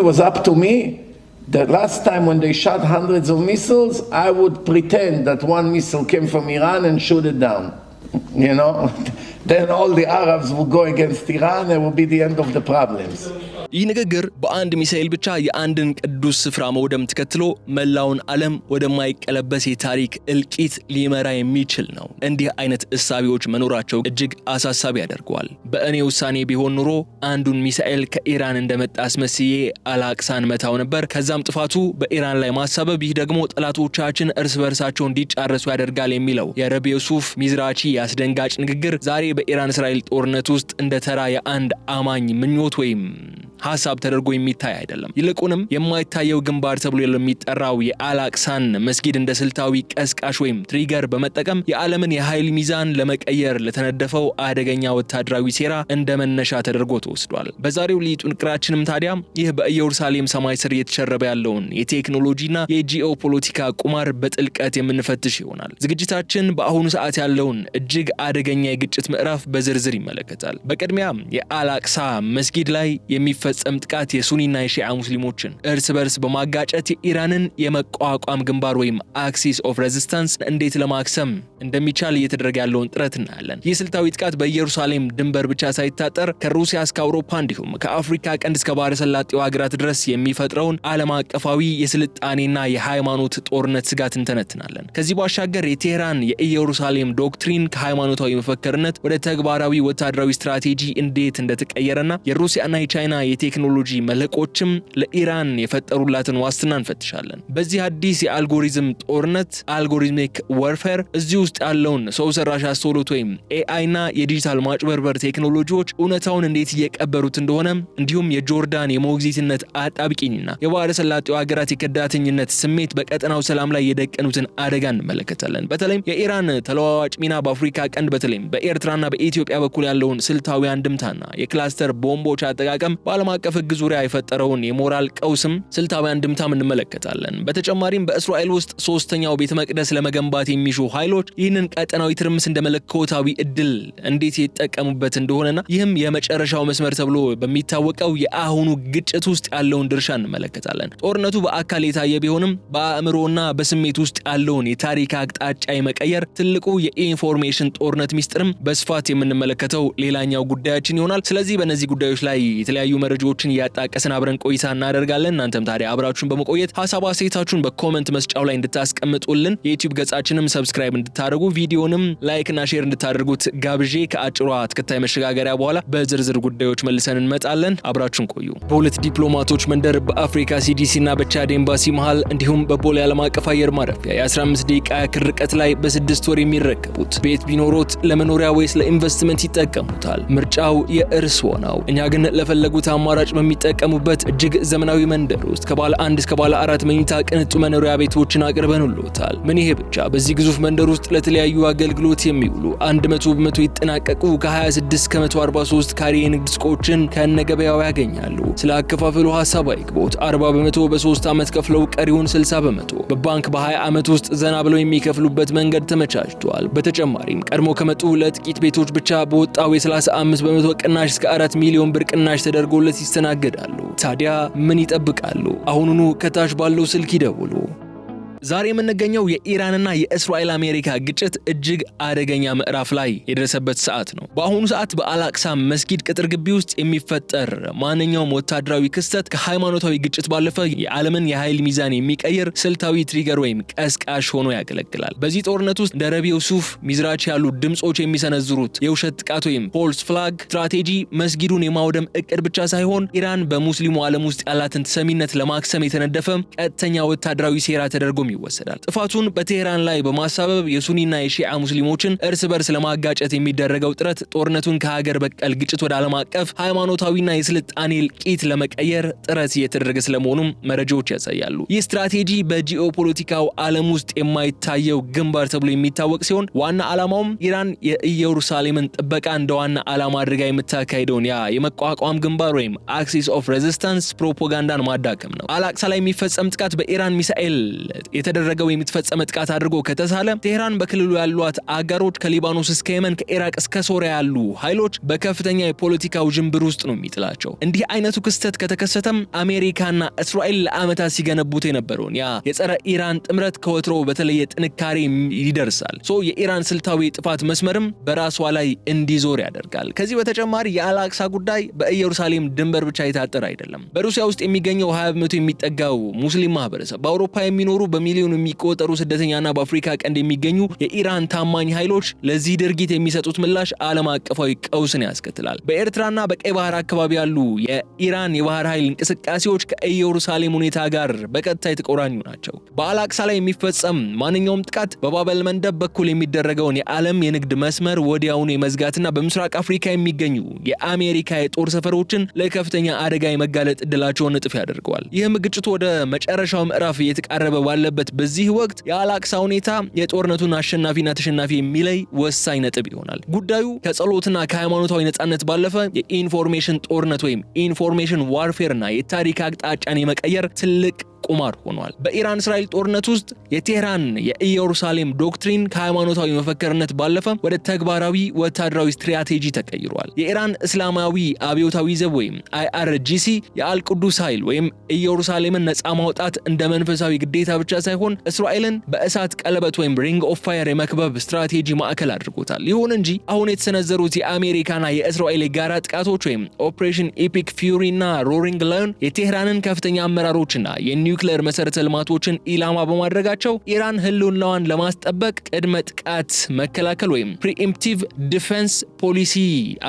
was up to me, the last time when they shot hundreds of missiles, I would pretend that one missile came from Iran and shoot it down. You know, then all the Arabs would go against Iran and it would be the end of the problems. ይህ ንግግር በአንድ ሚሳኤል ብቻ የአንድን ቅዱስ ስፍራ መውደም ተከትሎ መላውን ዓለም ወደማይቀለበስ የታሪክ እልቂት ሊመራ የሚችል ነው። እንዲህ አይነት እሳቢዎች መኖራቸው እጅግ አሳሳቢ ያደርገዋል። በእኔ ውሳኔ ቢሆን ኑሮ አንዱን ሚሳኤል ከኢራን እንደመጣ አስመስዬ አላቅሳን መታው ነበር። ከዛም ጥፋቱ በኢራን ላይ ማሳበብ፣ ይህ ደግሞ ጠላቶቻችን እርስ በርሳቸው እንዲጫረሱ ያደርጋል የሚለው የረቢ ዩሱፍ ሚዝራቺ ያስደንጋጭ ንግግር ዛሬ በኢራን እስራኤል ጦርነት ውስጥ እንደ ተራ የአንድ አማኝ ምኞት ወይም ሐሳብ ተደርጎ የሚታይ አይደለም። ይልቁንም የማይታየው ግንባር ተብሎ የሚጠራው የአላቅሳን መስጊድ እንደ ስልታዊ ቀስቃሽ ወይም ትሪገር በመጠቀም የዓለምን የኃይል ሚዛን ለመቀየር ለተነደፈው አደገኛ ወታደራዊ ሴራ እንደ መነሻ ተደርጎ ተወስዷል። በዛሬው ልዩ ጥንቅራችንም ታዲያ ይህ በኢየሩሳሌም ሰማይ ስር እየተሸረበ ያለውን የቴክኖሎጂና የጂኦፖለቲካ ቁማር በጥልቀት የምንፈትሽ ይሆናል። ዝግጅታችን በአሁኑ ሰዓት ያለውን እጅግ አደገኛ የግጭት ምዕራፍ በዝርዝር ይመለከታል። በቅድሚያ የአላቅሳ መስጊድ ላይ የሚፈጸም ጥቃት የሱኒና የሺዓ ሙስሊሞችን እርስ በርስ በማጋጨት የኢራንን የመቋቋም ግንባር ወይም አክሲስ ኦፍ ሬዚስታንስ እንዴት ለማክሰም እንደሚቻል እየተደረገ ያለውን ጥረት እናያለን። ይህ ስልታዊ ጥቃት በኢየሩሳሌም ድንበር ብቻ ሳይታጠር ከሩሲያ እስከ አውሮፓ እንዲሁም ከአፍሪካ ቀንድ እስከ ባህረ ሰላጤው ሀገራት ድረስ የሚፈጥረውን ዓለም አቀፋዊ የስልጣኔና የሃይማኖት ጦርነት ስጋት እንተነትናለን። ከዚህ ባሻገር የቴህራን የኢየሩሳሌም ዶክትሪን ከሃይማኖታዊ መፈክርነት ወደ ተግባራዊ ወታደራዊ ስትራቴጂ እንዴት እንደተቀየረና የሩሲያና የቻይና የቴክኖሎጂ መልህቆችም ለኢራን የፈጠሩላትን ዋስትና እንፈትሻለን። በዚህ አዲስ የአልጎሪዝም ጦርነት አልጎሪዝሚክ ዋርፌር እዚህ ውስጥ ያለውን ሰው ሰራሽ አስተውሎት ወይም ኤአይና የዲጂታል ማጭበርበር ቴክኖሎጂዎች እውነታውን እንዴት እየቀበሩት እንደሆነ እንዲሁም የጆርዳን የሞግዚትነት አጣብቂኝና የባህረ ሰላጤው ሀገራት የከዳተኝነት ስሜት በቀጠናው ሰላም ላይ የደቀኑትን አደጋ እንመለከታለን። በተለይም የኢራን ተለዋዋጭ ሚና በአፍሪካ ቀንድ በተለይም በኤርትራና በኢትዮጵያ በኩል ያለውን ስልታዊ አንድምታና የክላስተር ቦምቦች አጠቃቀም በዓለም አቀፍ ሕግ ዙሪያ የፈጠረውን የሞራል ቀውስም ስልታዊ አንድምታም እንመለከታለን። በተጨማሪም በእስራኤል ውስጥ ሶስተኛው ቤተ መቅደስ ለመገንባት የሚሹ ኃይሎች ይህንን ቀጠናዊ ትርምስ እንደ መለኮታዊ እድል እንዴት የተጠቀሙበት እንደሆነና ይህም የመጨረሻው መስመር ተብሎ በሚታወቀው የአሁኑ ግጭት ውስጥ ያለውን ድርሻ እንመለከታለን። ጦርነቱ በአካል የታየ ቢሆንም በአእምሮና በስሜት ውስጥ ያለውን የታሪክ አቅጣጫ የመቀየር ትልቁ የኢንፎርሜሽን ጦርነት ሚስጥርም በስፋት የምንመለከተው ሌላኛው ጉዳያችን ይሆናል። ስለዚህ በእነዚህ ጉዳዮች ላይ የተለያዩ መረጃዎችን ያጣቀስን አብረን ቆይታ እናደርጋለን። እናንተም ታዲያ አብራችሁን በመቆየት ሐሳብ አስተያየታችሁን በኮሜንት መስጫው ላይ እንድታስቀምጡልን የዩቲዩብ ገጻችንም ሰብስክራይብ እንድታደርጉ ቪዲዮንም ላይክ እና ሼር እንድታደርጉት ጋብዤ ከአጭሯ ተከታይ መሸጋገሪያ በኋላ በዝርዝር ጉዳዮች መልሰን እንመጣለን። አብራችሁን ቆዩ። በሁለት ዲፕሎማቶች መንደር በአፍሪካ CDC እና በቻድ ኤምባሲ መሃል እንዲሁም በቦሌ ዓለም አቀፍ አየር ማረፊያ የ15 ደቂቃ ያክል ርቀት ላይ በ6 ወር የሚረከቡት ቤት ቢኖሮት ለመኖሪያ ወይስ ለኢንቨስትመንት ይጠቀሙታል? ምርጫው የእርስዎ ነው። እኛ ግን ለፈለጉት አማራጭ በሚጠቀሙበት እጅግ ዘመናዊ መንደር ውስጥ ከባለ 1 እስከ ባለ 4 መኝታ ቅንጡ መኖሪያ ቤቶችን አቅርበንልዎታል። ምን ይሄ ብቻ! በዚህ ግዙፍ መንደር ውስጥ ለተለያዩ አገልግሎት የሚውሉ 100% ይጠናቀቁ ከ26 ከ143 ካሬ የንግድ ሱቆችን ከነገበያው ያገኛሉ። ስለ አከፋፈሉ ሐሳብ አይግቦት። 40% በ3 ዓመት ከፍለው ቀሪውን 60% በባንክ በ20 ዓመት ውስጥ ዘና ብለው የሚከፍሉበት መንገድ ተመቻችቷል። በተጨማሪም ቀድሞ ከመጡ ለጥቂት ቤቶች ብቻ በወጣው የ35% ቅናሽ እስከ 4 ሚሊዮን ብር ቅናሽ ተደርጎለት ይስተናገዳሉ። ታዲያ ምን ይጠብቃሉ? አሁኑኑ ከታች ባለው ስልክ ይደውሉ። ዛሬ የምንገኘው የኢራንና የእስራኤል አሜሪካ ግጭት እጅግ አደገኛ ምዕራፍ ላይ የደረሰበት ሰዓት ነው። በአሁኑ ሰዓት በአላቅሳ መስጊድ ቅጥር ግቢ ውስጥ የሚፈጠር ማንኛውም ወታደራዊ ክስተት ከሃይማኖታዊ ግጭት ባለፈ የዓለምን የኃይል ሚዛን የሚቀይር ስልታዊ ትሪገር ወይም ቀስቃሽ ሆኖ ያገለግላል። በዚህ ጦርነት ውስጥ እንደ ረቢ ዩሱፍ ሚዝራቺ ያሉ ድምጾች የሚሰነዝሩት የውሸት ጥቃት ወይም ፎልስ ፍላግ ስትራቴጂ መስጊዱን የማውደም እቅድ ብቻ ሳይሆን ኢራን በሙስሊሙ ዓለም ውስጥ ያላትን ተሰሚነት ለማክሰም የተነደፈ ቀጥተኛ ወታደራዊ ሴራ ተደርጎ ይወሰዳል። ጥፋቱን በቴህራን ላይ በማሳበብ የሱኒና የሺዓ ሙስሊሞችን እርስ በርስ ለማጋጨት የሚደረገው ጥረት ጦርነቱን ከሀገር በቀል ግጭት ወደ ዓለም አቀፍ ሃይማኖታዊና የስልጣኔ እልቂት ለመቀየር ጥረት እየተደረገ ስለመሆኑም መረጃዎች ያሳያሉ። ይህ ስትራቴጂ በጂኦፖለቲካው ዓለም ውስጥ የማይታየው ግንባር ተብሎ የሚታወቅ ሲሆን ዋና ዓላማውም ኢራን የኢየሩሳሌምን ጥበቃ እንደ ዋና ዓላማ አድርጋ የምታካሄደውን የመቋቋም ግንባር ወይም አክሲስ ኦፍ ሬዚስታንስ ፕሮፓጋንዳን ማዳከም ነው። አላቅሳ ላይ የሚፈጸም ጥቃት በኢራን ሚሳኤል የተደረገው የሚተፈጸመ ጥቃት አድርጎ ከተሳለ ቴህራን በክልሉ ያሏት አጋሮች ከሊባኖስ እስከ የመን ከኢራቅ እስከ ሶሪያ ያሉ ኃይሎች በከፍተኛ የፖለቲካ ውዥንብር ውስጥ ነው የሚጥላቸው። እንዲህ አይነቱ ክስተት ከተከሰተም አሜሪካና እስራኤል ለዓመታት ሲገነቡት የነበረውን ያ የጸረ ኢራን ጥምረት ከወትሮ በተለየ ጥንካሬ ይደርሳል። የኢራን ስልታዊ ጥፋት መስመርም በራሷ ላይ እንዲዞር ያደርጋል። ከዚህ በተጨማሪ የአልአቅሳ ጉዳይ በኢየሩሳሌም ድንበር ብቻ የታጠረ አይደለም። በሩሲያ ውስጥ የሚገኘው 20% የሚጠጋው ሙስሊም ማህበረሰብ፣ በአውሮፓ የሚኖሩ በሚሊዮን የሚቆጠሩ ስደተኛና በአፍሪካ ቀንድ የሚገኙ የኢራን ታማኝ ኃይሎች ለዚህ ድርጊት የሚሰጡት ምላሽ ዓለም አቀፋዊ ቀውስን ያስከትላል። በኤርትራና በቀይ ባህር አካባቢ ያሉ የኢራን የባህር ኃይል እንቅስቃሴዎች ከኢየሩሳሌም ሁኔታ ጋር በቀጥታ የተቆራኙ ናቸው። በአልአቅሳ ላይ የሚፈጸም ማንኛውም ጥቃት በባበል መንደብ በኩል የሚደረገውን የዓለም የንግድ መስመር ወዲያውኑ የመዝጋትና በምስራቅ አፍሪካ የሚገኙ የአሜሪካ የጦር ሰፈሮችን ለከፍተኛ አደጋ የመጋለጥ እድላቸውን እጥፍ ያደርገዋል። ይህም ግጭቱ ወደ መጨረሻው ምዕራፍ እየተቃረበ ባለበት በዚህ ወቅት የአልአቅሳ ሁኔታ የጦርነቱን አሸናፊና ተሸናፊ የሚለይ ወሳኝ ነጥብ ይሆናል። ጉዳዩ ከጸሎትና ከሃይማኖታዊ ነጻነት ባለፈ የኢንፎርሜሽን ጦርነት ወይም ኢንፎርሜሽን ዋርፌርና የታሪክ አቅጣጫን የመቀየር ትልቅ ቁማር ሆኗል። በኢራን እስራኤል ጦርነት ውስጥ የቴህራን የኢየሩሳሌም ዶክትሪን ከሃይማኖታዊ መፈክርነት ባለፈ ወደ ተግባራዊ ወታደራዊ ስትራቴጂ ተቀይሯል። የኢራን እስላማዊ አብዮታዊ ዘብ ወይም IRGC የአልቅዱስ ኃይል ወይም ኢየሩሳሌምን ነፃ ማውጣት እንደ መንፈሳዊ ግዴታ ብቻ ሳይሆን እስራኤልን በእሳት ቀለበት ወይም ሪንግ ኦፍ ፋየር የመክበብ ስትራቴጂ ማዕከል አድርጎታል። ይሁን እንጂ አሁን የተሰነዘሩት የአሜሪካና የእስራኤል የጋራ ጥቃቶች ወይም ኦፕሬሽን ኢፒክ ፊውሪ እና ሮሪንግ ላዮን የቴህራንን ከፍተኛ አመራሮችና ኒውክሌር መሰረተ ልማቶችን ኢላማ በማድረጋቸው ኢራን ህልውናዋን ለማስጠበቅ ቅድመ ጥቃት መከላከል ወይም ፕሪኤምፕቲቭ ዲፌንስ ፖሊሲ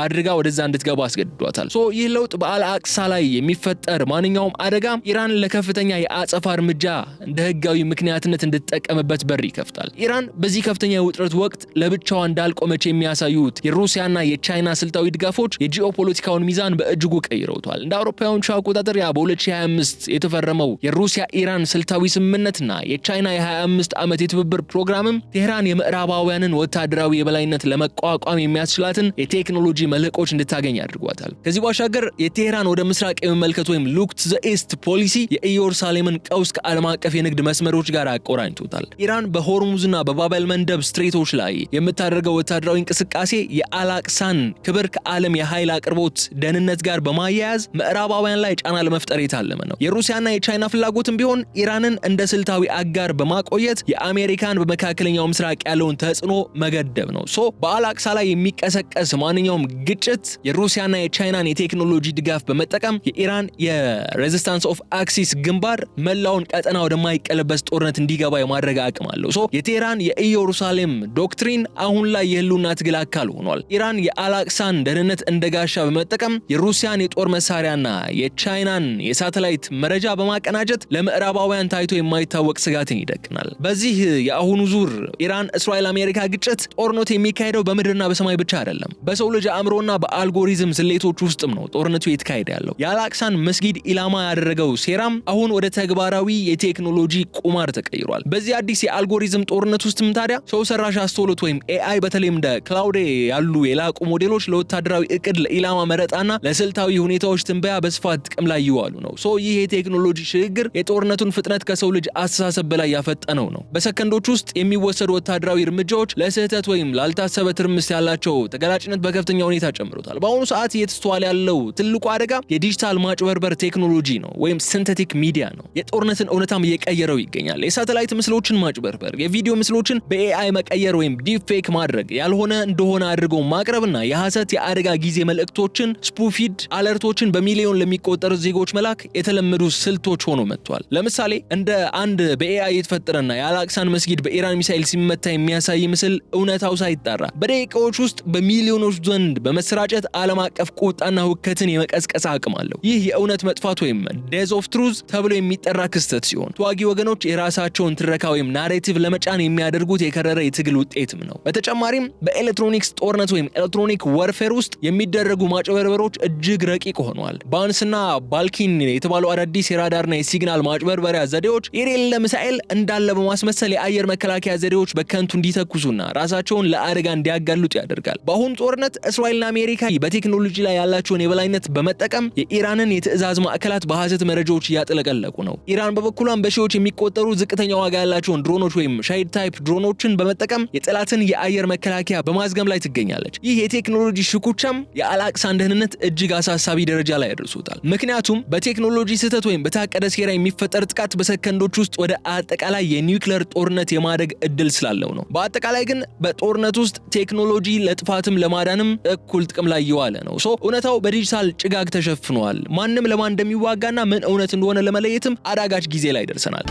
አድርጋ ወደዛ እንድትገባ አስገድዷታል። ይህ ለውጥ በአልአቅሳ ላይ የሚፈጠር ማንኛውም አደጋ ኢራን ለከፍተኛ የአጸፋ እርምጃ እንደ ህጋዊ ምክንያትነት እንድትጠቀምበት በር ይከፍታል። ኢራን በዚህ ከፍተኛ የውጥረት ወቅት ለብቻዋ እንዳልቆመች የሚያሳዩት የሩሲያና የቻይና ስልታዊ ድጋፎች የጂኦፖለቲካውን ሚዛን በእጅጉ ቀይረውታል። እንደ አውሮፓውያኑ አቆጣጠር በ2025 የተፈረመው የሩሲያ ኢራን ስልታዊ ስምምነትና የቻይና የ25 ዓመት የትብብር ፕሮግራምም ቴህራን የምዕራባውያንን ወታደራዊ የበላይነት ለመቋቋም የሚያስችላትን የቴክኖሎጂ መልህቆች እንድታገኝ አድርጓታል። ከዚህ ባሻገር የቴህራን ወደ ምስራቅ የመመልከት ወይም ሉክ ቱ ዘ ኢስት ፖሊሲ የኢየሩሳሌምን ቀውስ ከዓለም አቀፍ የንግድ መስመሮች ጋር አቆራኝቶታል። ኢራን በሆርሙዝና በባበል መንደብ ስትሬቶች ላይ የምታደርገው ወታደራዊ እንቅስቃሴ የአልአቅሳን ክብር ከዓለም የኃይል አቅርቦት ደህንነት ጋር በማያያዝ ምዕራባውያን ላይ ጫና ለመፍጠር የታለመ ነው። የሩሲያና የቻይና ፍላጎትም ቢሆን ኢራንን እንደ ስልታዊ አጋር በማቆየት የአሜሪካን በመካከለኛው ምስራቅ ያለውን ተጽዕኖ መገደብ ነው። በአልአቅሳ ላይ የሚቀሰቀስ ማንኛውም ግጭት የሩሲያና የቻይናን የቴክኖሎጂ ድጋፍ በመጠቀም የኢራን የሬዚስታንስ ኦፍ አክሲስ ግንባር መላውን ቀጠና ወደማይቀለበስ ጦርነት እንዲገባ የማድረግ አቅም አለው። የቴህራን የኢየሩሳሌም ዶክትሪን አሁን ላይ የህልውና ትግል አካል ሆኗል። ኢራን የአልአቅሳን ደህንነት እንደ ጋሻ በመጠቀም የሩሲያን የጦር መሳሪያና የቻይናን የሳተላይት መረጃ በማቀናጀት ለምዕራባውያን ታይቶ የማይታወቅ ስጋትን ይደቅናል። በዚህ የአሁኑ ዙር ኢራን እስራኤል አሜሪካ ግጭት ጦርነቱ የሚካሄደው በምድርና በሰማይ ብቻ አይደለም፣ በሰው ልጅ አእምሮና በአልጎሪዝም ስሌቶች ውስጥም ነው ጦርነቱ እየተካሄደ ያለው። የአልአቅሳን መስጊድ ኢላማ ያደረገው ሴራም አሁን ወደ ተግባራዊ የቴክኖሎጂ ቁማር ተቀይሯል። በዚህ አዲስ የአልጎሪዝም ጦርነት ውስጥም ታዲያ ሰው ሰራሽ አስተውሎት ወይም AI በተለይም እንደ ክላውድ ያሉ የላቁ ሞዴሎች ለወታደራዊ እቅድ፣ ለኢላማ መረጣና ለስልታዊ ሁኔታዎች ትንበያ በስፋት ጥቅም ላይ ይዋሉ ነው። ይህ የቴክኖሎጂ ሽግግር የጦርነቱን ፍጥነት ከሰው ልጅ አስተሳሰብ በላይ ያፈጠነው ነው። በሰከንዶች ውስጥ የሚወሰዱ ወታደራዊ እርምጃዎች ለስህተት ወይም ላልታሰበ ትርምስ ያላቸው ተጋላጭነት በከፍተኛ ሁኔታ ጨምሮታል። በአሁኑ ሰዓት እየተስተዋለ ያለው ትልቁ አደጋ የዲጂታል ማጭበርበር ቴክኖሎጂ ነው ወይም ሲንቴቲክ ሚዲያ ነው። የጦርነትን እውነታም እየቀየረው ይገኛል። የሳተላይት ምስሎችን ማጭበርበር፣ የቪዲዮ ምስሎችን በኤአይ መቀየር ወይም ዲፕ ፌክ ማድረግ፣ ያልሆነ እንደሆነ አድርጎ ማቅረብና የሐሰት የአደጋ ጊዜ መልእክቶችን ስፑፊድ አለርቶችን በሚሊዮን ለሚቆጠሩ ዜጎች መላክ የተለመዱ ስልቶች ሆኖ መጥቷል። ለምሳሌ እንደ አንድ በኤአይ የተፈጠረና የአልአቅሳን መስጊድ በኢራን ሚሳኤል ሲመታ የሚያሳይ ምስል እውነታው ሳይጣራ በደቂቃዎች ውስጥ በሚሊዮኖች ዘንድ በመሰራጨት ዓለም አቀፍ ቁጣና ሁከትን የመቀስቀስ አቅም አለው። ይህ የእውነት መጥፋት ወይም ዴዝ ኦፍ ትሩዝ ተብሎ የሚጠራ ክስተት ሲሆን ተዋጊ ወገኖች የራሳቸውን ትረካ ወይም ናሬቲቭ ለመጫን የሚያደርጉት የከረረ የትግል ውጤትም ነው። በተጨማሪም በኤሌክትሮኒክስ ጦርነት ወይም ኤሌክትሮኒክ ወርፌር ውስጥ የሚደረጉ ማጭበርበሮች እጅግ ረቂቅ ሆነዋል። ባንስና ባልኪን የተባሉ አዳዲስ የራዳርና የሲግናል ዲጂታል ማጭበርበሪያ ዘዴዎች የሌለ ሚሳኤል እንዳለ በማስመሰል የአየር መከላከያ ዘዴዎች በከንቱ እንዲተኩሱና ራሳቸውን ለአደጋ እንዲያጋልጡ ያደርጋል። በአሁኑ ጦርነት እስራኤልና አሜሪካ በቴክኖሎጂ ላይ ያላቸውን የበላይነት በመጠቀም የኢራንን የትዕዛዝ ማዕከላት በሐሰት መረጃዎች እያጥለቀለቁ ነው። ኢራን በበኩሏም በሺዎች የሚቆጠሩ ዝቅተኛ ዋጋ ያላቸውን ድሮኖች ወይም ሻሂድ ታይፕ ድሮኖችን በመጠቀም የጠላትን የአየር መከላከያ በማዝገም ላይ ትገኛለች። ይህ የቴክኖሎጂ ሽኩቻም የአልአቅሳን ደህንነት እጅግ አሳሳቢ ደረጃ ላይ ያደርሱታል። ምክንያቱም በቴክኖሎጂ ስህተት ወይም በታቀደ ሴራ የሚፈጠር ጥቃት በሰከንዶች ውስጥ ወደ አጠቃላይ የኒውክሌር ጦርነት የማደግ እድል ስላለው ነው። በአጠቃላይ ግን በጦርነት ውስጥ ቴክኖሎጂ ለጥፋትም ለማዳንም እኩል ጥቅም ላይ እየዋለ ነው። እውነታው በዲጂታል ጭጋግ ተሸፍኗል። ማንም ለማን እንደሚዋጋና ምን እውነት እንደሆነ ለመለየትም አዳጋች ጊዜ ላይ ደርሰናል።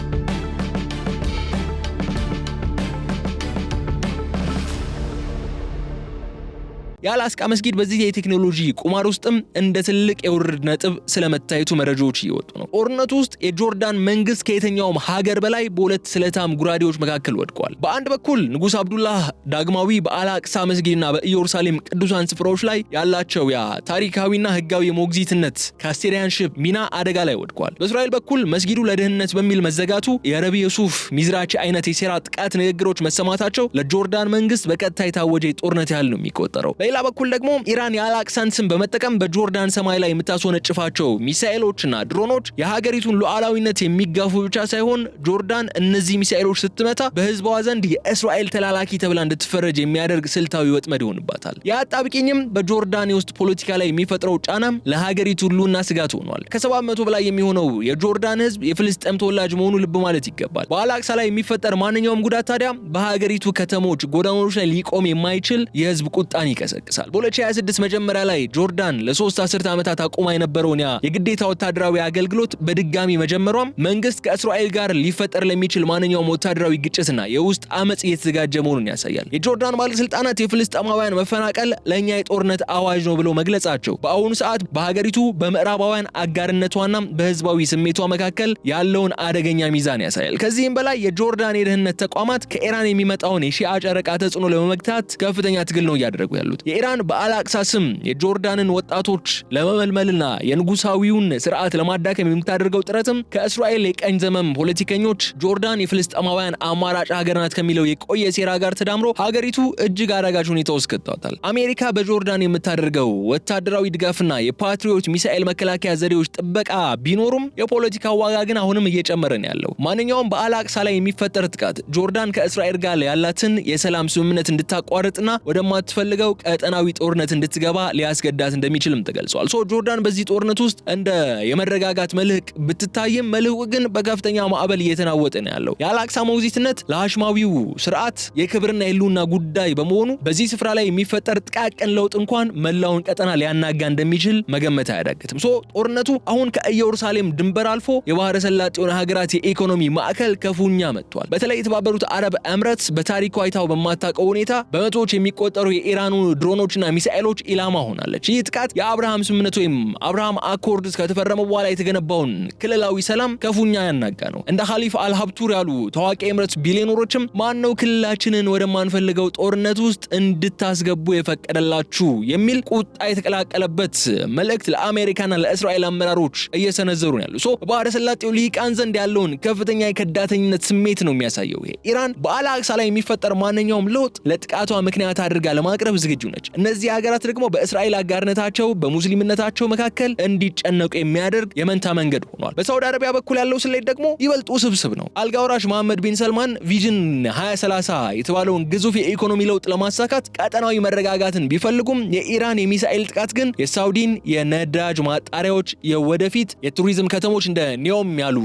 የአላስቃ መስጊድ በዚህ የቴክኖሎጂ ቁማር ውስጥም እንደ ትልቅ የውርድ ነጥብ ስለመታየቱ መረጃዎች እየወጡ ነው። ጦርነቱ ውስጥ የጆርዳን መንግስት ከየትኛውም ሀገር በላይ በሁለት ስለታም ጉራዴዎች መካከል ወድቋል። በአንድ በኩል ንጉስ አብዱላህ ዳግማዊ በአላቅሳ መስጊድና በኢየሩሳሌም ቅዱሳን ስፍራዎች ላይ ያላቸው ያ ታሪካዊና ህጋዊ የሞግዚትነት ካስቴሪያንሺፕ ሚና አደጋ ላይ ወድቋል። በእስራኤል በኩል መስጊዱ ለደህንነት በሚል መዘጋቱ የረቢ ዩሱፍ ሚዝራቺ አይነት የሴራ ጥቃት ንግግሮች መሰማታቸው ለጆርዳን መንግስት በቀጥታ የታወጀ ጦርነት ያህል ነው የሚቆጠረው። በሌላ በኩል ደግሞ ኢራን የአልአቅሳን ስም በመጠቀም በጆርዳን ሰማይ ላይ የምታስወነጭፋቸው ሚሳኤሎችና ድሮኖች የሀገሪቱን ሉዓላዊነት የሚጋፉ ብቻ ሳይሆን ጆርዳን እነዚህ ሚሳኤሎች ስትመታ በህዝቧ ዘንድ የእስራኤል ተላላኪ ተብላ እንድትፈረጅ የሚያደርግ ስልታዊ ወጥመድ ይሆንባታል። የአጣብቂኝም በጆርዳን የውስጥ ፖለቲካ ላይ የሚፈጥረው ጫናም ለሀገሪቱ ሁሉና ስጋት ሆኗል። ከ700 በላይ የሚሆነው የጆርዳን ህዝብ የፍልስጤም ተወላጅ መሆኑ ልብ ማለት ይገባል። በአልአቅሳ ላይ የሚፈጠር ማንኛውም ጉዳት ታዲያ በሀገሪቱ ከተሞች ጎዳናዎች ላይ ሊቆም የማይችል የህዝብ ቁጣን ይቀሰቅሳል። በ2026 መጀመሪያ ላይ ጆርዳን ለ3 አስርተ ዓመታት አቁማ የነበረውን የግዴታ ወታደራዊ አገልግሎት በድጋሚ መጀመሯም መንግስት ከእስራኤል ጋር ሊፈጠር ለሚችል ማንኛውም ወታደራዊ ግጭትና የውስጥ አመጽ እየተዘጋጀ መሆኑን ያሳያል። የጆርዳን ባለስልጣናት የፍልስጤማውያን መፈናቀል ለኛ የጦርነት አዋጅ ነው ብለው መግለጻቸው በአሁኑ ሰዓት በሀገሪቱ በምዕራባውያን አጋርነቷና በህዝባዊ ስሜቷ መካከል ያለውን አደገኛ ሚዛን ያሳያል። ከዚህም በላይ የጆርዳን የደህንነት ተቋማት ከኢራን የሚመጣውን የሺዓ ጨረቃ ተጽዕኖ ለመመግታት ከፍተኛ ትግል ነው እያደረጉ ያሉት። የኢራን በአልአቅሳ ስም የጆርዳንን ወጣቶች ለመመልመልና የንጉሳዊውን ስርዓት ለማዳከም የምታደርገው ጥረትም ከእስራኤል የቀኝ ዘመም ፖለቲከኞች ጆርዳን የፍልስጤማውያን አማራጭ ሀገር ናት ከሚለው የቆየ ሴራ ጋር ተዳምሮ ሀገሪቱ እጅግ አዳጋች ሁኔታ ውስጥ ከቷታል። አሜሪካ በጆርዳን የምታደርገው ወታደራዊ ድጋፍና የፓትሪዮት ሚሳኤል መከላከያ ዘዴዎች ጥበቃ ቢኖሩም የፖለቲካ ዋጋ ግን አሁንም እየጨመረ ነው ያለው። ማንኛውም በአልአቅሳ ላይ የሚፈጠር ጥቃት ጆርዳን ከእስራኤል ጋር ያላትን የሰላም ስምምነት እንድታቋርጥና ወደማትፈልገው ቀጠናዊ ጦርነት እንድትገባ ሊያስገዳት እንደሚችልም ተገልጿል። ጆርዳን በዚህ ጦርነት ውስጥ እንደ የመረጋጋት መልህቅ ብትታይም መልህቁ ግን በከፍተኛ ማዕበል እየተናወጠ ነው ያለው። የአልአቅሳ ሞግዚትነት ለሃሽማዊው ስርዓት የክብርና የህልውና ጉዳይ በመሆኑ በዚህ ስፍራ ላይ የሚፈጠር ጥቃቅን ለውጥ እንኳን መላውን ቀጠና ሊያናጋ እንደሚችል መገመት አያዳግትም። ጦርነቱ አሁን ከኢየሩሳሌም ድንበር አልፎ የባህረ ሰላጤውን ሀገራት የኢኮኖሚ ማዕከል ክፉኛ መጥቷል። በተለይ የተባበሩት አረብ ኤምሬትስ በታሪኳ አይታው በማታውቀው ሁኔታ በመቶዎች የሚቆጠሩ የኢራኑ ድሮኖችና ሚሳኤሎች ኢላማ ሆናለች። ይህ ጥቃት የአብርሃም ስምምነት ወይም አብርሃም አኮርድስ ከተፈረመ በኋላ የተገነባውን ክልላዊ ሰላም ክፉኛ ያናጋ ነው። እንደ ኻሊፋ አልሀብቱር ያሉ ታዋቂ ኤምሬትስ ቢሊዮነሮችም ማነው ክልላችንን ወደማንፈልገው ጦርነት ውስጥ እንድታስገቡ የፈቀደላችሁ የሚል ቁጣ የተቀላቀለበት መልእክት ለአሜሪካና ለእስራኤል አመራሮች እየሰነዘሩ ነው ያሉ። በባህረ ሰላጤው ልሂቃን ዘንድ ያለውን ከፍተኛ የከዳተኝነት ስሜት ነው የሚያሳየው። ይሄ ኢራን በአልአቅሳ ላይ የሚፈጠር ማንኛውም ለውጥ ለጥቃቷ ምክንያት አድርጋ ለማቅረብ ዝግጁ ነች። እነዚህ ሀገራት ደግሞ በእስራኤል አጋርነታቸው በሙስሊምነታቸው መካከል እንዲጨነቁ የሚያደርግ የመንታ መንገድ ሆኗል። በሳውዲ አረቢያ በኩል ያለው ስሌት ደግሞ ይበልጥ ውስብስብ ነው። አልጋ ወራሽ መሐመድ ቢን ሰልማን ቪዥን 2030 የተባለውን ግዙፍ የኢኮኖሚ ለውጥ ለማሳካት ቀጠናዊ መረጋጋትን ቢፈልጉም የኢራን የሚሳኤል ጥቃት ግን የሳውዲን የነዳጅ ማጣሪያዎች፣ የወደፊት የቱሪዝም ከተሞች እንደ ኒዮም ያሉ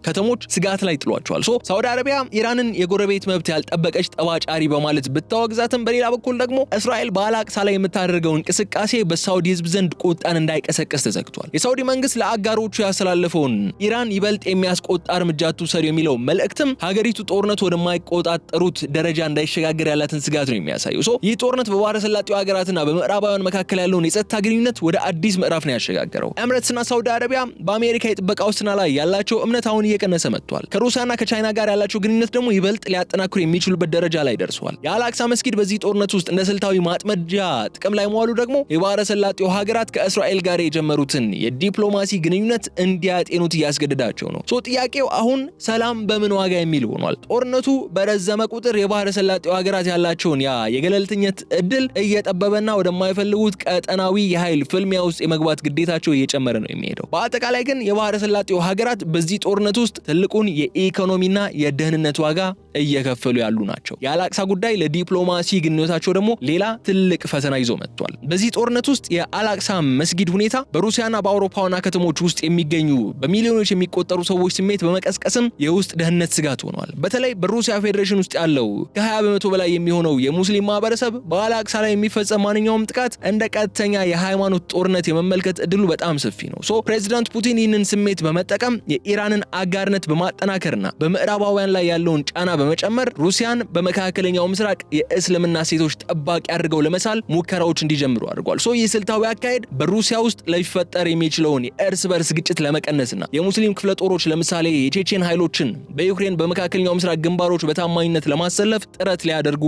ከተሞች ስጋት ላይ ጥሏቸዋል። ሳውዲ አረቢያ ኢራንን የጎረቤት መብት ያልጠበቀች ጠባጫሪ በማለት ብታወግዛትም በሌላ በኩል ደግሞ እስራኤል በአልአቅሳ ላይ የምታደርገው እንቅስቃሴ በሳውዲ ህዝብ ዘንድ ቁጣን እንዳይቀሰቀስ ተዘግቷል። የሳውዲ መንግስት ለአጋሮቹ ያስተላለፈውን ኢራን ይበልጥ የሚያስቆጣ እርምጃ ትውሰድ የሚለው መልእክትም ሀገሪቱ ጦርነቱ ወደማይቆጣጠሩት ደረጃ እንዳይሸጋገር ያላትን ስጋት ነው የሚያሳየው። ይህ ጦርነት በባህረ ሰላጤው ሀገራትና በምዕራባውያን መካከል ያለውን የጸጥታ ግንኙነት ወደ አዲስ ምዕራፍ ነው ያሸጋገረው። ኤምሬትስና ሳውዲ አረቢያ በአሜሪካ የጥበቃ ዋስትና ላይ ያላቸው እምነት አሁን እየቀነሰ መጥቷል። ከሩሲያና ከቻይና ጋር ያላቸው ግንኙነት ደግሞ ይበልጥ ሊያጠናክሩ የሚችሉበት ደረጃ ላይ ደርሷል። የአልአቅሳ መስጊድ በዚህ ጦርነት ውስጥ እንደ ስልታዊ ማጥመድ ማስረጃ ጥቅም ላይ መዋሉ ደግሞ የባህረ ሰላጤው ሀገራት ከእስራኤል ጋር የጀመሩትን የዲፕሎማሲ ግንኙነት እንዲያጤኑት እያስገደዳቸው ነው። ጥያቄው አሁን ሰላም በምን ዋጋ የሚል ሆኗል። ጦርነቱ በረዘመ ቁጥር የባህረ ሰላጤው ሀገራት ያላቸውን የገለልተኝነት እድል እየጠበበና ወደማይፈልጉት ቀጠናዊ የኃይል ፍልሚያ ውስጥ የመግባት ግዴታቸው እየጨመረ ነው የሚሄደው። በአጠቃላይ ግን የባህረ ሰላጤው ሀገራት በዚህ ጦርነት ውስጥ ትልቁን የኢኮኖሚና የደህንነት ዋጋ እየከፈሉ ያሉ ናቸው። የአላቅሳ ጉዳይ ለዲፕሎማሲ ግንኙነታቸው ደግሞ ሌላ ትልቅ ፈተና ይዞ መጥቷል። በዚህ ጦርነት ውስጥ የአላቅሳ መስጊድ ሁኔታ በሩሲያና በአውሮፓ ዋና ከተሞች ውስጥ የሚገኙ በሚሊዮኖች የሚቆጠሩ ሰዎች ስሜት በመቀስቀስም የውስጥ ደህንነት ስጋት ሆኗል። በተለይ በሩሲያ ፌዴሬሽን ውስጥ ያለው ከ20% በላይ የሚሆነው የሙስሊም ማህበረሰብ በአላቅሳ ላይ የሚፈጸም ማንኛውም ጥቃት እንደ ቀጥተኛ የሃይማኖት ጦርነት የመመልከት እድሉ በጣም ሰፊ ነው። ፕሬዚዳንት ፑቲን ይህንን ስሜት በመጠቀም የኢራንን አጋርነት በማጠናከርና በምዕራባውያን ላይ ያለውን ጫና በመጨመር ሩሲያን በመካከለኛው ምስራቅ የእስልምና ሴቶች ጠባቂ አድርገው ለመሳል ሙከራዎች እንዲጀምሩ አድርጓል። ይህ ስልታዊ አካሄድ በሩሲያ ውስጥ ሊፈጠር የሚችለውን የእርስ በርስ ግጭት ለመቀነስና የሙስሊም ክፍለ ጦሮች ለምሳሌ የቼቼን ኃይሎችን በዩክሬን በመካከለኛው ምስራቅ ግንባሮች በታማኝነት ለማሰለፍ ጥረት ሊያደርጉ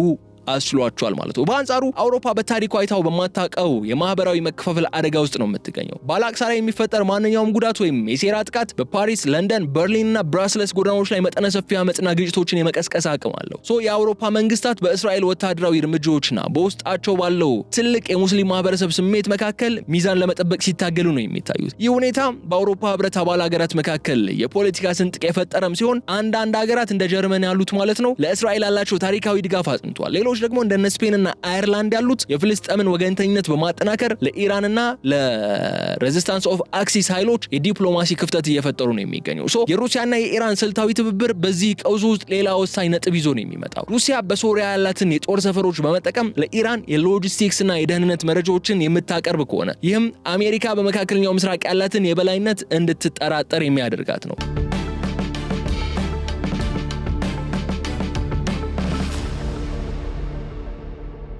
አስሏቸዋል ማለት ነው። በአንጻሩ አውሮፓ በታሪኳ አይታው በማታቀው የማህበራዊ መከፋፈል አደጋ ውስጥ ነው የምትገኘው። በአላቅሳ ላይ የሚፈጠር ማንኛውም ጉዳት ወይም የሴራ ጥቃት በፓሪስ፣ ለንደን፣ በርሊን እና ብራስለስ ጎዳናዎች ላይ መጠነ ሰፊ አመጽና ግጭቶችን የመቀስቀስ አቅም አለው። የአውሮፓ መንግስታት በእስራኤል ወታደራዊ እርምጃዎችና በውስጣቸው ባለው ትልቅ የሙስሊም ማህበረሰብ ስሜት መካከል ሚዛን ለመጠበቅ ሲታገሉ ነው የሚታዩት። ይህ ሁኔታ በአውሮፓ ህብረት አባል ሀገራት መካከል የፖለቲካ ስንጥቅ የፈጠረም ሲሆን አንዳንድ ሀገራት እንደ ጀርመን ያሉት ማለት ነው ለእስራኤል ያላቸው ታሪካዊ ድጋፍ አጽንቷል። ሌሎች ደግሞ እንደ ስፔንና አየርላንድ ያሉት የፍልስጤምን ወገንተኝነት በማጠናከር ለኢራንና ለሬዚስታንስ ኦፍ አክሲስ ኃይሎች የዲፕሎማሲ ክፍተት እየፈጠሩ ነው የሚገኘው። የሩሲያና የኢራን ስልታዊ ትብብር በዚህ ቀውስ ውስጥ ሌላ ወሳኝ ነጥብ ይዞ ነው የሚመጣው። ሩሲያ በሶሪያ ያላትን የጦር ሰፈሮች በመጠቀም ለኢራን የሎጂስቲክስና የደህንነት መረጃዎችን የምታቀርብ ከሆነ ይህም አሜሪካ በመካከለኛው ምስራቅ ያላትን የበላይነት እንድትጠራጠር የሚያደርጋት ነው።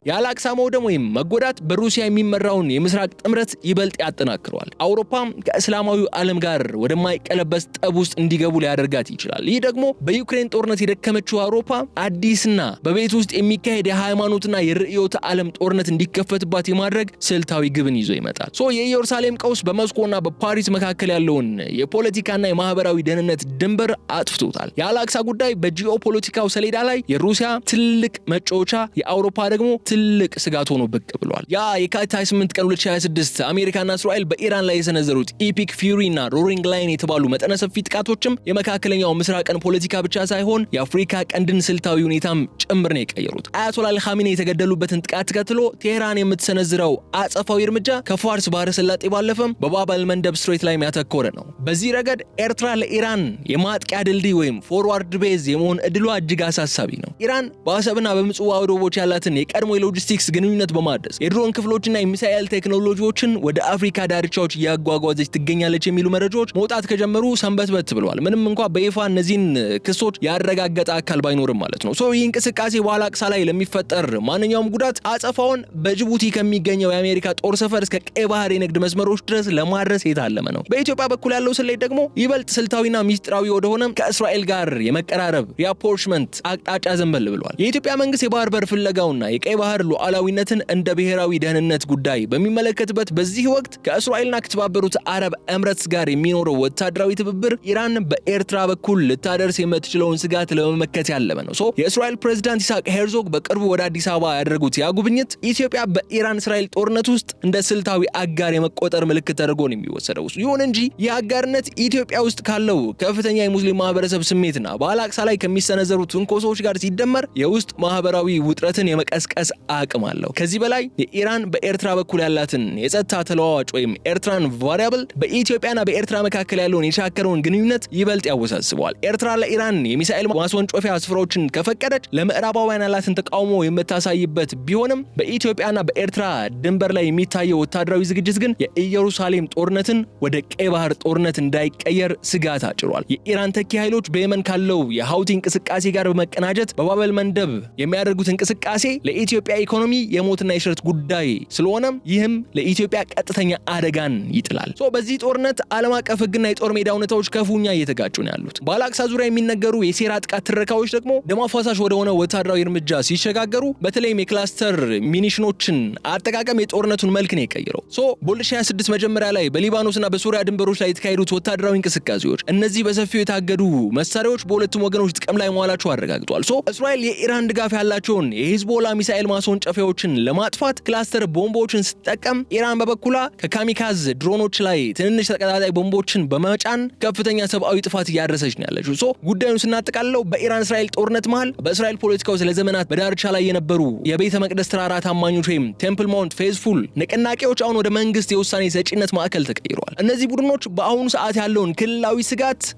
የአላቅሳ መውደም ወይም መጎዳት በሩሲያ የሚመራውን የምስራቅ ጥምረት ይበልጥ ያጠናክረዋል። አውሮፓም ከእስላማዊው ዓለም ጋር ወደማይቀለበስ ጠብ ውስጥ እንዲገቡ ሊያደርጋት ይችላል። ይህ ደግሞ በዩክሬን ጦርነት የደከመችው አውሮፓ አዲስና በቤት ውስጥ የሚካሄድ የሃይማኖትና የርዕዮተ ዓለም ጦርነት እንዲከፈትባት የማድረግ ስልታዊ ግብን ይዞ ይመጣል። የኢየሩሳሌም ቀውስ በሞስኮና በፓሪስ መካከል ያለውን የፖለቲካና የማህበራዊ ደህንነት ድንበር አጥፍቶታል። የአላቅሳ ጉዳይ በጂኦፖለቲካው ሰሌዳ ላይ የሩሲያ ትልቅ መጫወቻ፣ የአውሮፓ ደግሞ ትልቅ ስጋት ሆኖ ብቅ ብሏል። የካቲት 28 ቀን 2026 አሜሪካና እስራኤል በኢራን ላይ የሰነዘሩት ኢፒክ ፊውሪ እና ሮሪንግ ላይን የተባሉ መጠነ ሰፊ ጥቃቶችም የመካከለኛው ምስራቅን ፖለቲካ ብቻ ሳይሆን የአፍሪካ ቀንድን ስልታዊ ሁኔታም ጭምር ነው የቀየሩት። አያቶላ አልኻሜኒ የተገደሉበትን ጥቃት ተከትሎ ቴህራን የምትሰነዝረው አጸፋዊ እርምጃ ከፋርስ ባህረ ሰላጤ ባለፈም በባብ መንደብ ስትሬት ላይ ያተኮረ ነው። በዚህ ረገድ ኤርትራ ለኢራን የማጥቂያ ድልድይ ወይም ፎርዋርድ ቤዝ የመሆን እድሏ እጅግ አሳሳቢ ነው። ኢራን በአሰብና በምጽዋ ወደቦች ያላትን የቀድሞ የሎጂስቲክስ ግንኙነት በማድረስ የድሮን ክፍሎችና የሚሳኤል ቴክኖሎጂዎችን ወደ አፍሪካ ዳርቻዎች እያጓጓዘች ትገኛለች የሚሉ መረጃዎች መውጣት ከጀመሩ ሰንበትበት ብለዋል። ምንም እንኳን በይፋ እነዚህን ክሶች ያረጋገጠ አካል ባይኖርም ማለት ነው። ይህ እንቅስቃሴ በአላቅሳ ላይ ለሚፈጠር ማንኛውም ጉዳት አጸፋውን በጅቡቲ ከሚገኘው የአሜሪካ ጦር ሰፈር እስከ ቀይ ባህር የንግድ መስመሮች ድረስ ለማድረስ የታለመ ነው። በኢትዮጵያ በኩል ያለው ስሌት ደግሞ ይበልጥ ስልታዊና ሚስጥራዊ ወደሆነ ከእስራኤል ጋር የመቀራረብ ሪአፖርችመንት አቅጣጫ ዘንበል ብለዋል። የኢትዮጵያ መንግስት የባህር በር ፍለጋውና የቀይ ባህር ሉዓላዊነትን እንደ ብሔራዊ ደህንነት ጉዳይ በሚመለከትበት በዚህ ወቅት ከእስራኤልና ከተባበሩት አረብ ኤምሬትስ ጋር የሚኖረው ወታደራዊ ትብብር ኢራን በኤርትራ በኩል ልታደርስ የምትችለውን ስጋት ለመመከት ያለመ ነው። የእስራኤል ፕሬዝዳንት ይስሐቅ ሄርዞግ በቅርቡ ወደ አዲስ አበባ ያደረጉት ያ ጉብኝት ኢትዮጵያ በኢራን እስራኤል ጦርነት ውስጥ እንደ ስልታዊ አጋር የመቆጠር ምልክት ተደርጎ ነው የሚወሰደው። ይሁን እንጂ ይህ አጋርነት ኢትዮጵያ ውስጥ ካለው ከፍተኛ የሙስሊም ማህበረሰብ ስሜትና በአላቅሳ ላይ ከሚሰነዘሩ ትንኮሶች ጋር ሲደመር የውስጥ ማህበራዊ ውጥረትን የመቀስቀስ አቅም አለው። ከዚህ በላይ የኢራን በኤርትራ በኩል ያላትን የጸጥታ ተለዋዋጭ ወይም ኤርትራን ቫሪያብል በኢትዮጵያና በኤርትራ መካከል ያለውን የሻከረውን ግንኙነት ይበልጥ ያወሳስበዋል። ኤርትራ ለኢራን የሚሳኤል ማስወንጮፊያ ስፍራዎችን ከፈቀደች ለምዕራባውያን ያላትን ተቃውሞ የምታሳይበት ቢሆንም በኢትዮጵያና በኤርትራ ድንበር ላይ የሚታየው ወታደራዊ ዝግጅት ግን የኢየሩሳሌም ጦርነትን ወደ ቀይ ባህር ጦርነት እንዳይቀየር ስጋት አጭሯል። የኢራን ተኪ ኃይሎች በየመን ካለው የሀውቲ እንቅስቃሴ ጋር በመቀናጀት በባበል መንደብ የሚያደርጉት እንቅስቃሴ ለኢትዮጵያ ለኢትዮጵያ ኢኮኖሚ የሞትና የሽረት ጉዳይ ስለሆነ ይህም ለኢትዮጵያ ቀጥተኛ አደጋን ይጥላል። በዚህ ጦርነት ዓለም አቀፍ ህግና የጦር ሜዳ ሁኔታዎች ከፉኛ እየተጋጩ ነው ያሉት። በአላቅሳ ዙሪያ የሚነገሩ የሴራ ጥቃት ትረካዎች ደግሞ ደም አፋሳሽ ወደሆነ ወታደራዊ እርምጃ ሲሸጋገሩ በተለይም የክላስተር ሚኒሽኖችን አጠቃቀም የጦርነቱን መልክ ነው የቀየረው። በ2026 መጀመሪያ ላይ በሊባኖስና በሱሪያ ድንበሮች ላይ የተካሄዱት ወታደራዊ እንቅስቃሴዎች እነዚህ በሰፊው የታገዱ መሳሪያዎች በሁለቱም ወገኖች ጥቅም ላይ መዋላቸው አረጋግጧል። እስራኤል የኢራን ድጋፍ ያላቸውን የሂዝቦላ ሚሳኤል ማስወንጨፊያዎችን ለማጥፋት ክላስተር ቦምቦችን ስትጠቀም፣ ኢራን በበኩሏ ከካሚካዝ ድሮኖች ላይ ትንንሽ ተቀጣጣይ ቦምቦችን በመጫን ከፍተኛ ሰብአዊ ጥፋት እያደረሰች ነው ያለችው። ጉዳዩን ስናጠቃልለው በኢራን እስራኤል ጦርነት መሃል በእስራኤል ፖለቲካ ውስጥ ለዘመናት በዳርቻ ላይ የነበሩ የቤተ መቅደስ ተራራ ታማኞች ወይም ቴምፕል ማውንት ፌዝፉል ንቅናቄዎች አሁን ወደ መንግስት የውሳኔ ሰጪነት ማዕከል ተቀይረዋል። እነዚህ ቡድኖች በአሁኑ ሰዓት ያለውን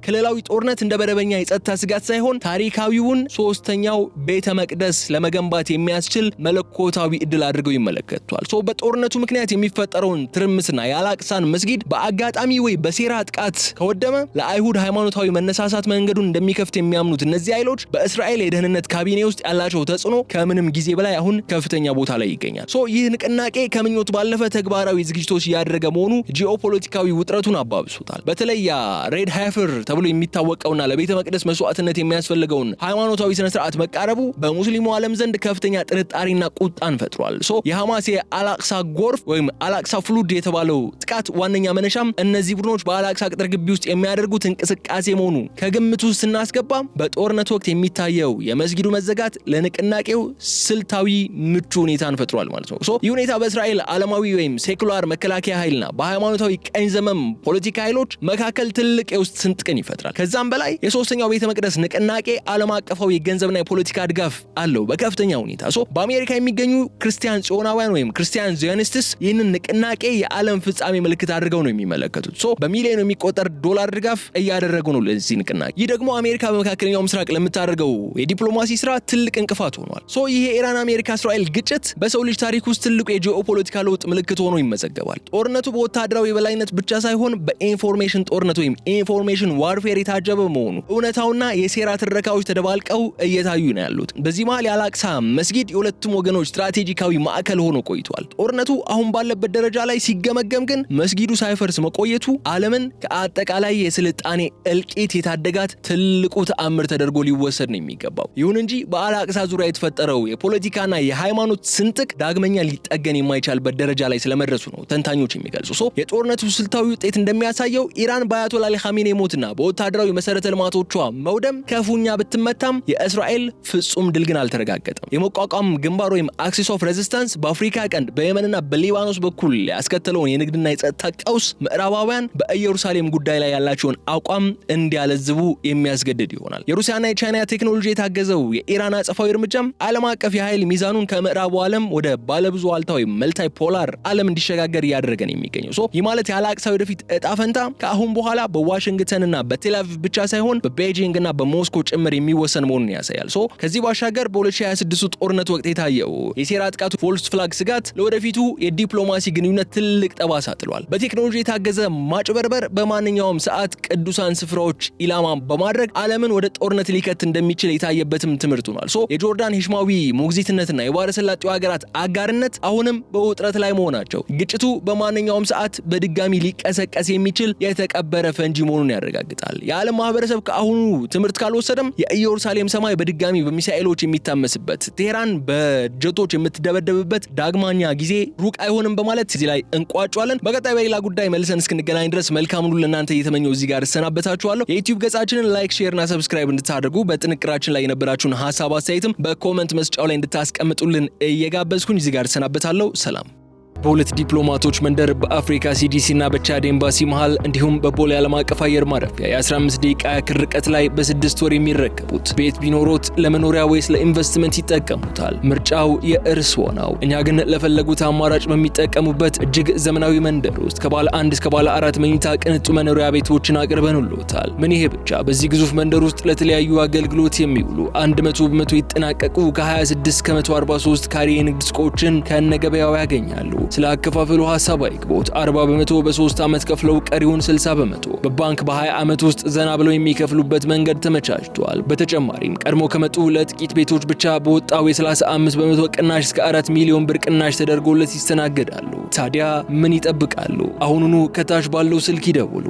ክልላዊ ጦርነት እንደ መደበኛ የጸጥታ ስጋት ሳይሆን ታሪካዊውን ሶስተኛው ቤተ መቅደስ ለመገንባት የሚያስችል መለኮታዊ እድል አድርገው ይመለከቷል። በጦርነቱ ምክንያት የሚፈጠረውን ትርምስና የአላቅሳን መስጊድ በአጋጣሚ ወይ በሴራ ጥቃት ከወደመ ለአይሁድ ሃይማኖታዊ መነሳሳት መንገዱን እንደሚከፍት የሚያምኑት እነዚህ ኃይሎች በእስራኤል የደህንነት ካቢኔ ውስጥ ያላቸው ተጽዕኖ ከምንም ጊዜ በላይ አሁን ከፍተኛ ቦታ ላይ ይገኛል። ይህ ንቅናቄ ከምኞት ባለፈ ተግባራዊ ዝግጅቶች እያደረገ መሆኑ ጂኦፖለቲካዊ ውጥረቱን አባብሶታል። በተለይ ያ ሬድ ሃይፈር ተብሎ የሚታወቀውና ለቤተ መቅደስ መስዋዕትነት የሚያስፈልገውን ሃይማኖታዊ ስነ ስርዓት መቃረቡ በሙስሊሙ ዓለም ዘንድ ከፍተኛ ጥርጣሬና ቁጣን ፈጥሯል። የሐማስ የአላቅሳ ጎርፍ ወይም አላቅሳ ፍሉድ የተባለው ጥቃት ዋነኛ መነሻም እነዚህ ቡድኖች በአላቅሳ ቅጥር ግቢ ውስጥ የሚያደርጉት እንቅስቃሴ መሆኑ ከግምት ውስጥ ስናስገባ በጦርነት ወቅት የሚታየው የመስጊዱ መዘጋት ለንቅናቄው ስልታዊ ምቹ ሁኔታን ፈጥሯል ማለት ነው። ይህ ሁኔታ በእስራኤል ዓለማዊ ወይም ሴኩላር መከላከያ ኃይልና በሃይማኖታዊ ቀኝ ዘመም ፖለቲካ ኃይሎች መካከል ትልቅ የውስጥ ስንጥቅን ይፈጥራል። ከዛም በላይ የሶስተኛው ቤተ መቅደስ ንቅናቄ ዓለም አቀፋዊ የገንዘብና የፖለቲካ ድጋፍ አለው በከፍተኛ ሁኔታ። በአሜሪካ የሚገኙ ክርስቲያን ጽዮናውያን ወይም ክርስቲያን ዚዮኒስትስ ይህንን ንቅናቄ የዓለም ፍጻሜ ምልክት አድርገው ነው የሚመለከቱት። በሚሊዮን የሚቆጠር ዶላር ድጋፍ እያደረጉ ነው ለዚህ ንቅናቄ። ይህ ደግሞ አሜሪካ በመካከለኛው ምስራቅ ለምታደርገው የዲፕሎማሲ ስራ ትልቅ እንቅፋት ሆኗል። ይህ የኢራን አሜሪካ እስራኤል ግጭት በሰው ልጅ ታሪክ ውስጥ ትልቁ የጂኦፖለቲካ ለውጥ ምልክት ሆኖ ይመዘገባል። ጦርነቱ በወታደራዊ የበላይነት ብቻ ሳይሆን በኢንፎርሜሽን ጦርነት ወይም ኢንፎርሜሽን ዋርፌር የታጀበ መሆኑ እውነታውና የሴራ ትረካዎች ተደባልቀው እየታዩ ነው ያሉት። በዚህ መሃል የአላቅሳ መስጊድ የሁለቱም ወገኖች ስትራቴጂካዊ ማዕከል ሆኖ ቆይቷል። ጦርነቱ አሁን ባለበት ደረጃ ላይ ሲገመገም ግን መስጊዱ ሳይፈርስ መቆየቱ ዓለምን ከአጠቃላይ የስልጣኔ እልቂት የታደጋት ትልቁ ተአምር ተደርጎ ሊወሰድ ነው የሚገባው። ይሁን እንጂ በአላቅሳ ዙሪያ የተፈጠረው የፖለቲካና የሃይማኖት ስንጥቅ ዳግመኛ ሊጠገን የማይቻልበት ደረጃ ላይ ስለመድረሱ ነው ተንታኞች የሚገልጹ። የጦርነቱ ስልታዊ ውጤት እንደሚያሳየው ኢራን በአያቶላ አሊ ኻሜኔ ሞትና በወታደራዊ መሰረተ ልማቶቿ መውደም ከፉኛ ብትመታም የእስራኤል ፍጹም ድል ግን አልተረጋገጠም። የመቋቋም ግንባር ወይም አክሲስ ኦፍ ሬዚስታንስ በአፍሪካ ቀንድ በየመንና በሊባኖስ በኩል ያስከተለውን የንግድና የጸጥታ ቀውስ ምዕራባውያን በኢየሩሳሌም ጉዳይ ላይ ያላቸውን አቋም እንዲያለዝቡ የሚያስገድድ ይሆናል። የሩሲያና የቻይና ቴክኖሎጂ የታገዘው የኢራን አጸፋዊ እርምጃም ዓለም አቀፍ የኃይል ሚዛኑን ከምዕራቡ ዓለም ወደ ባለብዙ ዋልታዊ መልታይ ፖላር ዓለም እንዲሸጋገር እያደረገ ነው የሚገኘው። ይህ ማለት የአላቅሳ ወደፊት እጣ ፈንታ ከአሁን በኋላ በዋሽንግተንና በቴልአቪቭ ብቻ ሳይሆን በቤጂንግና በሞስኮ ጭምር የሚወሰን መሆኑን ያሳያል። ከዚህ ባሻገር በ2026 ጦርነት ወቅት የታየው የሴራ ጥቃቱ ፎልስ ፍላግ ስጋት ለወደፊቱ የዲፕሎማሲ ግንኙነት ትልቅ ጠባሳ ጥሏል። በቴክኖሎጂ የታገዘ ማጭበርበር በማንኛውም ሰዓት ቅዱሳን ስፍራዎች ኢላማ በማድረግ ዓለምን ወደ ጦርነት ሊከት እንደሚችል የታየበትም ትምህርት ሆኗል። የጆርዳን ሂሽማዊ ሞግዚትነትና የባህረ ሰላጤው ሀገራት አጋርነት አሁንም በውጥረት ላይ መሆናቸው ግጭቱ በማንኛውም ሰዓት በድጋሚ ሊቀሰቀስ የሚችል የተቀበረ ፈንጂ መሆኑን ያረጋግጣል። የዓለም ማህበረሰብ ከአሁኑ ትምህርት ካልወሰደም የኢየሩሳሌም ሰማይ በድጋሚ በሚሳኤሎች የሚታመስበት፣ ቴህራን በጀቶች የምትደበደብበት ዳግማኛ ጊዜ ሩቅ አይሆንም በማለት እዚህ ላይ እንቋጫለን። በቀጣይ በሌላ ጉዳይ መልሰን እስክንገናኝ ድረስ መልካም ሁሉ ለእናንተ እየተመኘው እዚህ ጋር እሰናበታችኋለሁ። የዩቲዩብ ገጻችንን ላይክ፣ ሼር እና ሰብስክራይብ እንድታደርጉ በጥንቅራችን ላይ የነበራችሁን ሀሳብ አስተያየትም በኮመንት መስጫው ላይ እንድታስቀምጡልን እየጋበዝኩኝ እዚህ ጋር እሰናበታለሁ። ሰላም። በሁለት ዲፕሎማቶች መንደር በአፍሪካ CDC እና በቻድ ኤምባሲ መሃል እንዲሁም በቦሌ ዓለም አቀፍ አየር ማረፊያ የ15 ደቂቃ ያክል ርቀት ላይ በ6 ወር የሚረከቡት ቤት ቢኖሮት ለመኖሪያ ወይስ ለኢንቨስትመንት ይጠቀሙታል? ምርጫው የእርስዎ ነው። እኛ ግን ለፈለጉት አማራጭ በሚጠቀሙበት እጅግ ዘመናዊ መንደር ውስጥ ከባለ 1 እስከ ባለ 4 መኝታ ቅንጡ መኖሪያ ቤቶችን አቅርበንልዎታል። ምን ይሄ ብቻ! በዚህ ግዙፍ መንደር ውስጥ ለተለያዩ አገልግሎት የሚውሉ 100% ይጠናቀቁ ከ26 ከ143 ካሬ የንግድ ሱቆችን ከነገበያው ያገኛሉ። ስለ አከፋፈሉ ሐሳብ አይግቦት። 40 በመቶ በ3 ዓመት ከፍለው ቀሪውን 60 በመቶ በባንክ በ20 ዓመት ውስጥ ዘና ብለው የሚከፍሉበት መንገድ ተመቻችቷል። በተጨማሪም ቀድሞ ከመጡ ለጥቂት ቤቶች ብቻ በወጣው የ35 በመቶ ቅናሽ እስከ 4 ሚሊዮን ብር ቅናሽ ተደርጎለት ይስተናገዳሉ። ታዲያ ምን ይጠብቃሉ? አሁኑኑ ከታች ባለው ስልክ ይደውሉ።